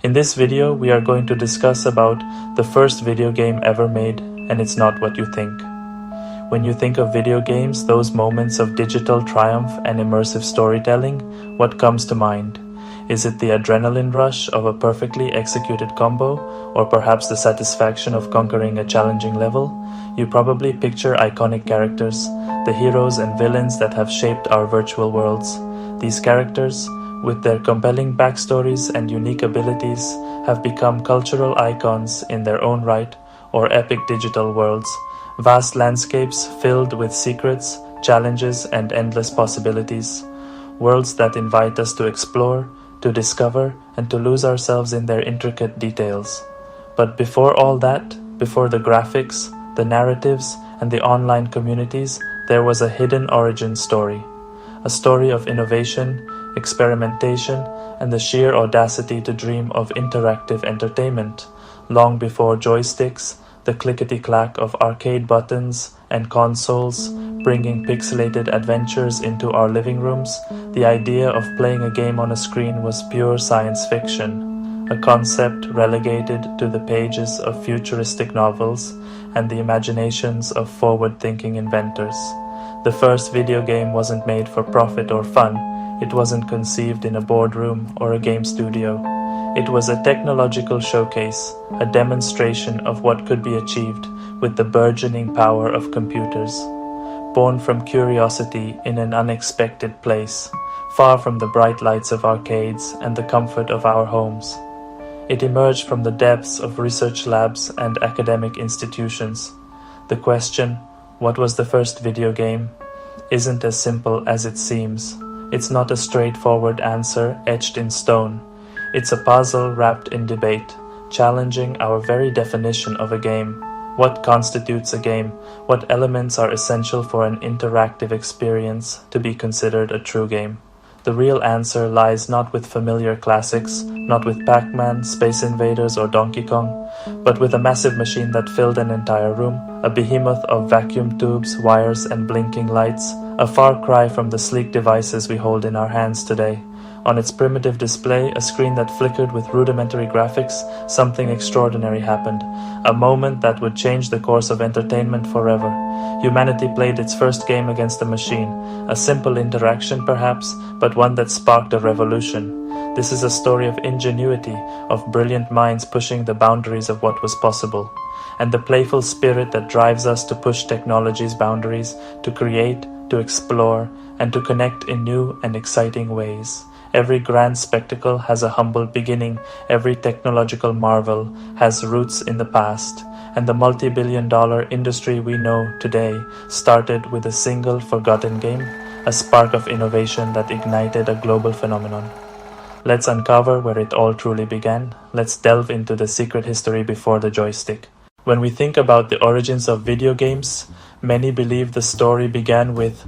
In this video, we are going to discuss about the first video game ever made, and it's not what you think. When you think of video games, those moments of digital triumph and immersive storytelling, what comes to mind? Is it the adrenaline rush of a perfectly executed combo, or perhaps the satisfaction of conquering a challenging level? You probably picture iconic characters, the heroes and villains that have shaped our virtual worlds. These characters, with their compelling backstories and unique abilities, have become cultural icons in their own right, or epic digital worlds, vast landscapes filled with secrets, challenges, and endless possibilities. Worlds that invite us to explore, to discover, and to lose ourselves in their intricate details. But before all that, before the graphics, the narratives, and the online communities, there was a hidden origin story. A story of innovation, experimentation, and the sheer audacity to dream of interactive entertainment, long before joysticks, the clickety-clack of arcade buttons, and consoles, bringing pixelated adventures into our living rooms. The idea of playing a game on a screen was pure science fiction, a concept relegated to the pages of futuristic novels and the imaginations of forward-thinking inventors. The first video game wasn't made for profit or fun. It wasn't conceived in a boardroom or a game studio. It was a technological showcase, a demonstration of what could be achieved with the burgeoning power of computers. Born from curiosity in an unexpected place, far from the bright lights of arcades and the comfort of our homes. It emerged from the depths of research labs and academic institutions. The question, what was the first video game, isn't as simple as it seems. It's not a straightforward answer etched in stone. It's a puzzle wrapped in debate, challenging our very definition of a game. What constitutes a game? What elements are essential for an interactive experience to be considered a true game? The real answer lies not with familiar classics, not with Pac-Man, Space Invaders, or Donkey Kong, but with a massive machine that filled an entire room, a behemoth of vacuum tubes, wires, and blinking lights, a far cry from the sleek devices we hold in our hands today. On its primitive display, a screen that flickered with rudimentary graphics, something extraordinary happened. A moment that would change the course of entertainment forever. Humanity played its first game against a machine. A simple interaction perhaps, but one that sparked a revolution. This is a story of ingenuity, of brilliant minds pushing the boundaries of what was possible. And the playful spirit that drives us to push technology's boundaries, to create, to explore, and to connect in new and exciting ways. Every grand spectacle has a humble beginning. Every technological marvel has roots in the past. And the multi-billion-dollar industry we know today started with a single forgotten game, a spark of innovation that ignited a global phenomenon. Let's uncover where it all truly began. Let's delve into the secret history before the joystick. When we think about the origins of video games, many believe the story began with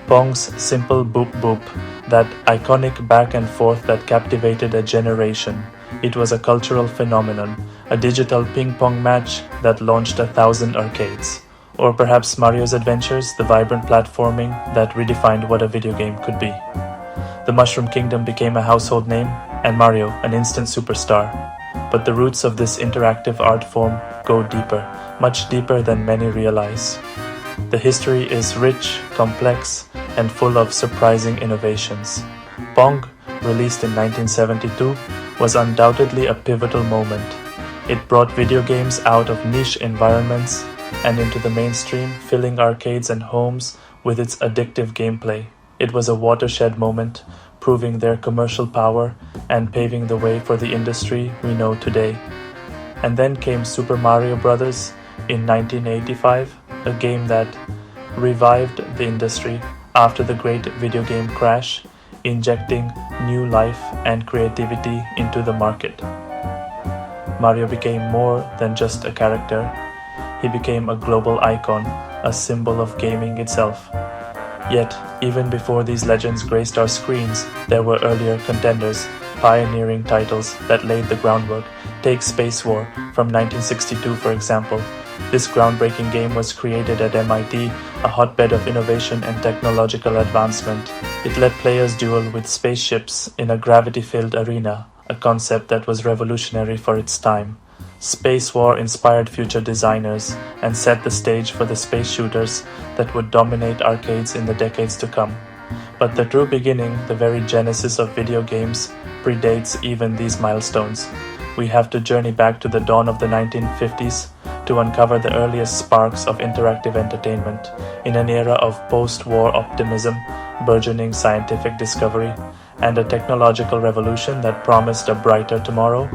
Pong's simple boop boop, that iconic back and forth that captivated a generation. It was a cultural phenomenon, a digital ping-pong match that launched 1,000 arcades. Or perhaps Mario's Adventures, the vibrant platforming that redefined what a video game could be. The Mushroom Kingdom became a household name, and Mario an instant superstar. But the roots of this interactive art form go deeper, much deeper than many realize. The history is rich, complex, and full of surprising innovations. Pong, released in 1972, was undoubtedly a pivotal moment. It brought video games out of niche environments and into the mainstream, filling arcades and homes with its addictive gameplay. It was a watershed moment, proving their commercial power and paving the way for the industry we know today. And then came Super Mario Bros. In 1985, a game that revived the industry after the great video game crash, injecting new life and creativity into the market. Mario became more than just a character. He became a global icon, a symbol of gaming itself. Yet, even before these legends graced our screens, there were earlier contenders, pioneering titles that laid the groundwork. Take Space War from 1962, for example. This groundbreaking game was created at MIT, a hotbed of innovation and technological advancement. It let players duel with spaceships in a gravity-filled arena, a concept that was revolutionary for its time. Space War inspired future designers and set the stage for the space shooters that would dominate arcades in the decades to come. But the true beginning, the very genesis of video games, predates even these milestones. We have to journey back to the dawn of the 1950s to uncover the earliest sparks of interactive entertainment in an era of post-war optimism, burgeoning scientific discovery, and a technological revolution that promised a brighter tomorrow.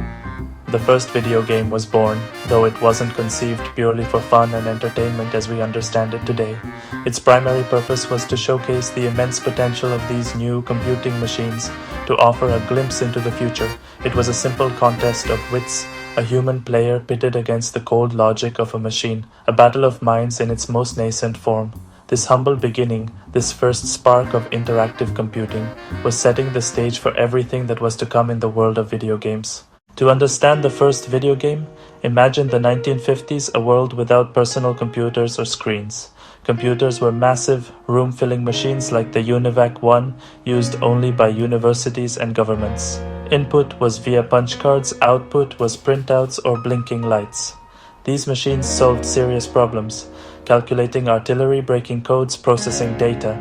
The first video game was born, though it wasn't conceived purely for fun and entertainment as we understand it today. Its primary purpose was to showcase the immense potential of these new computing machines to offer a glimpse into the future. It was a simple contest of wits, a human player pitted against the cold logic of a machine, a battle of minds in its most nascent form. This humble beginning, this first spark of interactive computing, was setting the stage for everything that was to come in the world of video games. To understand the first video game, imagine the 1950s, a world without personal computers or screens. Computers were massive, room-filling machines like the UNIVAC 1, used only by universities and governments. Input was via punch cards, output was printouts or blinking lights. These machines solved serious problems, calculating artillery, breaking codes, processing data.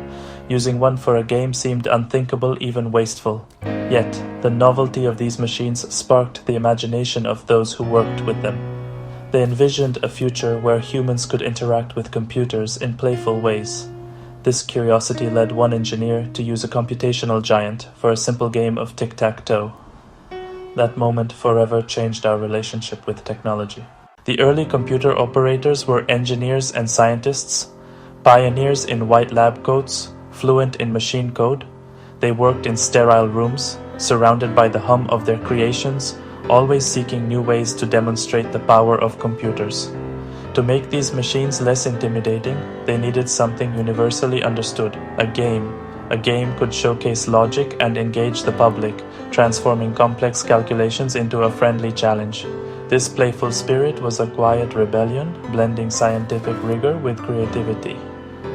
Using one for a game seemed unthinkable, even wasteful. Yet, the novelty of these machines sparked the imagination of those who worked with them. They envisioned a future where humans could interact with computers in playful ways. This curiosity led one engineer to use a computational giant for a simple game of tic-tac-toe. That moment forever changed our relationship with technology. The early computer operators were engineers and scientists, pioneers in white lab coats, fluent in machine code. They worked in sterile rooms, surrounded by the hum of their creations, always seeking new ways to demonstrate the power of computers. To make these machines less intimidating, they needed something universally understood, a game. A game could showcase logic and engage the public, transforming complex calculations into a friendly challenge. This playful spirit was a quiet rebellion, blending scientific rigor with creativity.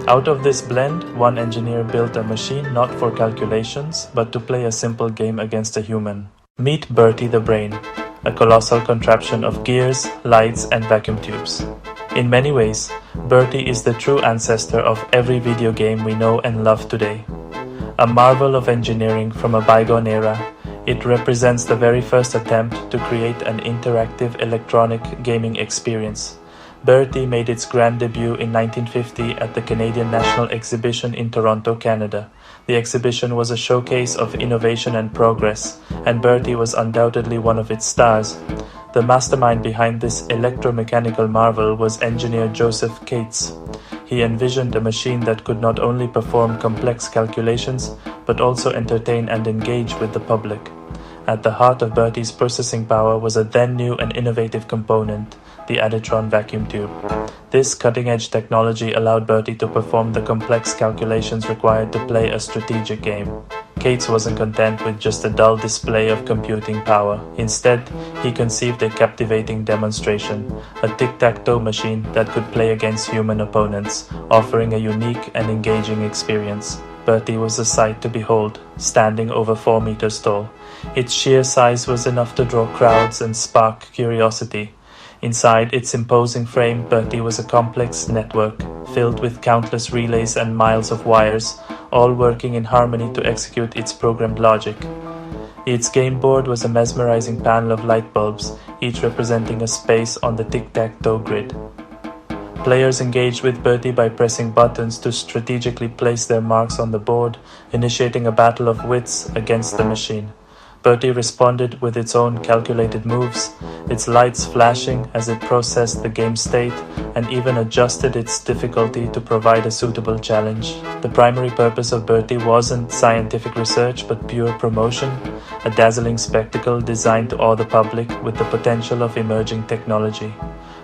Out of this blend, one engineer built a machine not for calculations, but to play a simple game against a human. Meet Bertie the Brain, a colossal contraption of gears, lights, and vacuum tubes. In many ways, Bertie is the true ancestor of every video game we know and love today. A marvel of engineering from a bygone era, it represents the very first attempt to create an interactive electronic gaming experience. Bertie made its grand debut in 1950 at the Canadian National Exhibition in Toronto, Canada. The exhibition was a showcase of innovation and progress, and Bertie was undoubtedly one of its stars. The mastermind behind this electromechanical marvel was engineer Joseph Cates. He envisioned a machine that could not only perform complex calculations, but also entertain and engage with the public. At the heart of Bertie's processing power was a then new and innovative component, the Aditron vacuum tube. This cutting-edge technology allowed Bertie to perform the complex calculations required to play a strategic game. Cates wasn't content with just a dull display of computing power. Instead, he conceived a captivating demonstration, a tic-tac-toe machine that could play against human opponents, offering a unique and engaging experience. Bertie was a sight to behold, standing over 4 meters tall. Its sheer size was enough to draw crowds and spark curiosity. Inside its imposing frame, Bertie was a complex network, filled with countless relays and miles of wires, all working in harmony to execute its programmed logic. Its game board was a mesmerizing panel of light bulbs, each representing a space on the tic-tac-toe grid. Players engaged with Bertie by pressing buttons to strategically place their marks on the board, initiating a battle of wits against the machine. Bertie responded with its own calculated moves, its lights flashing as it processed the game state and even adjusted its difficulty to provide a suitable challenge. The primary purpose of Bertie wasn't scientific research but pure promotion, a dazzling spectacle designed to awe the public with the potential of emerging technology.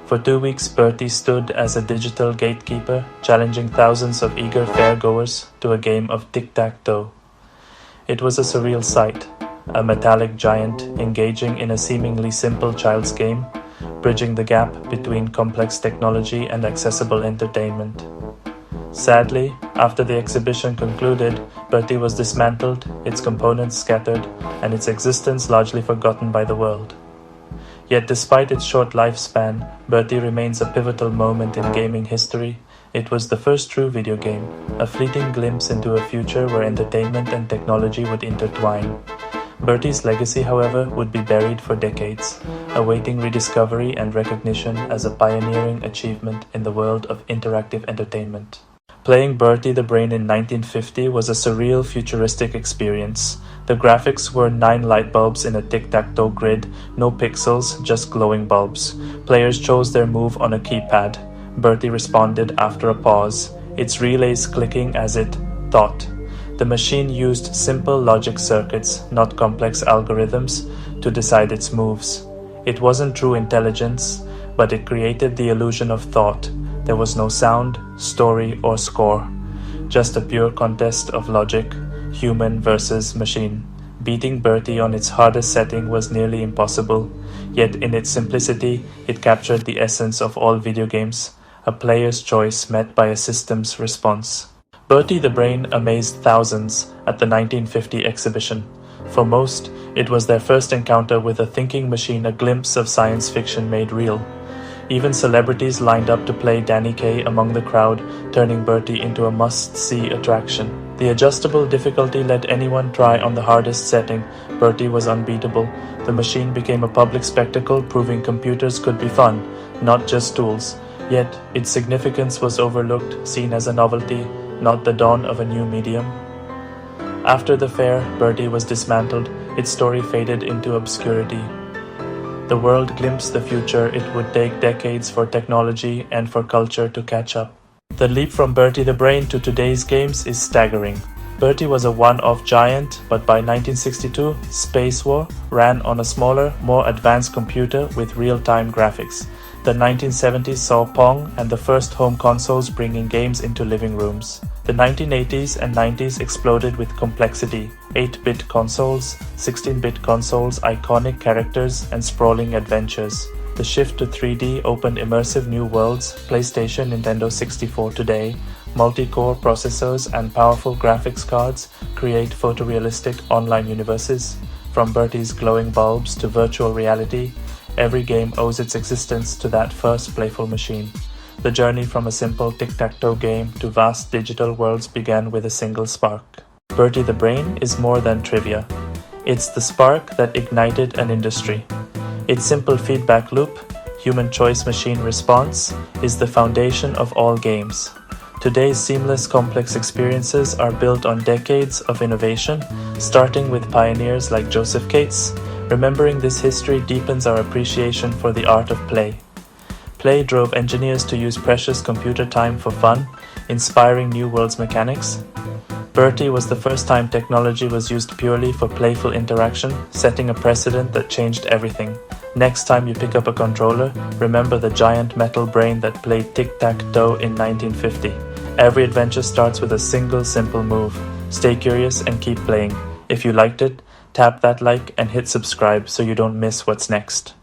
For 2 weeks, Bertie stood as a digital gatekeeper, challenging thousands of eager fairgoers to a game of tic-tac-toe. It was a surreal sight. A metallic giant engaging in a seemingly simple child's game, bridging the gap between complex technology and accessible entertainment. Sadly, after the exhibition concluded, Bertie was dismantled, its components scattered, and its existence largely forgotten by the world. Yet despite its short lifespan, Bertie remains a pivotal moment in gaming history. It was the first true video game, a fleeting glimpse into a future where entertainment and technology would intertwine. Bertie's legacy, however, would be buried for decades, awaiting rediscovery and recognition as a pioneering achievement in the world of interactive entertainment. Playing Bertie the Brain in 1950 was a surreal, futuristic experience. The graphics were 9 light bulbs in a tic-tac-toe grid, no pixels, just glowing bulbs. Players chose their move on a keypad. Bertie responded after a pause, its relays clicking as it thought. The machine used simple logic circuits, not complex algorithms, to decide its moves. It wasn't true intelligence, but it created the illusion of thought. There was no sound, story, or score. Just a pure contest of logic, human versus machine. Beating Bertie on its hardest setting was nearly impossible, yet in its simplicity, it captured the essence of all video games, a player's choice met by a system's response. Bertie the Brain amazed thousands at the 1950 exhibition. For most, it was their first encounter with a thinking machine, a glimpse of science fiction made real. Even celebrities lined up to play Danny Kaye among the crowd, turning Bertie into a must-see attraction. The adjustable difficulty let anyone try on the hardest setting. Bertie was unbeatable. The machine became a public spectacle, proving computers could be fun, not just tools. Yet, its significance was overlooked, seen as a novelty, not the dawn of a new medium. After the fair, Bertie was dismantled, its story faded into obscurity. The world glimpsed the future. It would take decades for technology and for culture to catch up. The leap from Bertie the Brain to today's games is staggering. Bertie was a one-off giant, but by 1962, Space War ran on a smaller, more advanced computer with real-time graphics. The 1970s saw Pong and the first home consoles bringing games into living rooms. The 1980s and 90s exploded with complexity, 8-bit consoles, 16-bit consoles, iconic characters, and sprawling adventures. The shift to 3D opened immersive new worlds. PlayStation, Nintendo 64 today, multi-core processors and powerful graphics cards create photorealistic online universes. From Bertie's glowing bulbs to virtual reality, every game owes its existence to that first playful machine. The journey from a simple tic-tac-toe game to vast digital worlds began with a single spark. Bertie the Brain is more than trivia. It's the spark that ignited an industry. Its simple feedback loop, human choice machine response, is the foundation of all games. Today's seamless, complex experiences are built on decades of innovation, starting with pioneers like Joseph Cates. Remembering this history deepens our appreciation for the art of play. Play drove engineers to use precious computer time for fun, inspiring new world's mechanics. Bertie was the first time technology was used purely for playful interaction, setting a precedent that changed everything. Next time you pick up a controller, remember the giant metal brain that played tic-tac-toe in 1950. Every adventure starts with a single simple move. Stay curious and keep playing. If you liked it, tap that like and hit subscribe so you don't miss what's next.